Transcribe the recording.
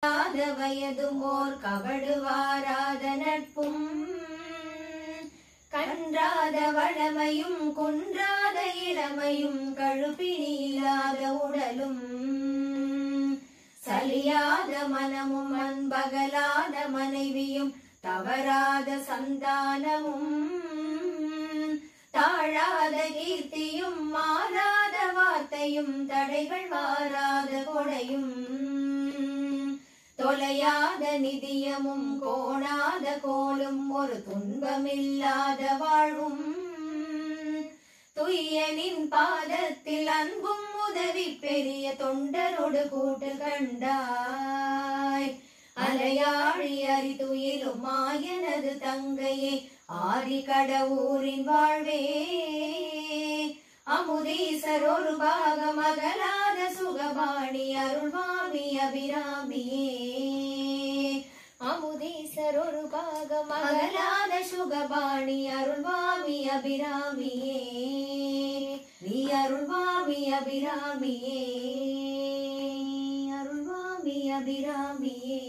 வயதும் ஓர் கவடு வாராத நட்பும் கன்றாத வளமையும் குன்றாத இளமையும் கழுப்பினியில்லாத உடலும் சலியாத மனமும் அன்பகலாத மனைவியும் தவறாத சந்தானமும் தாழாத கீர்த்தியும் மாறாத வார்த்தையும் தடைகள் வாராத கொடையும் தொலையாத நிதியமும் கோணாத கோலும் ஒரு துன்பமில்லாத வாழ்வும் துய்யனின் பாதத்தில் அன்பும் உதவி பெரிய தொண்டரோடு கூட்டு கண்டாய் அலையாழி அறிதுயிலும் மாயனது தங்கையே ஆதி கடவுரின் வாழ்வே அமுதீசர் ஒரு பாகம் அகலாத சுகபாணி அருள்வாமி அபிராமியே அமுதீசர் ஒரு பாகம் அகலாத சுகபாணி அருள்வாமி அபிராமியே நீ அருள்வாமி அபிராமியே அருள்வாமி அபிராமியே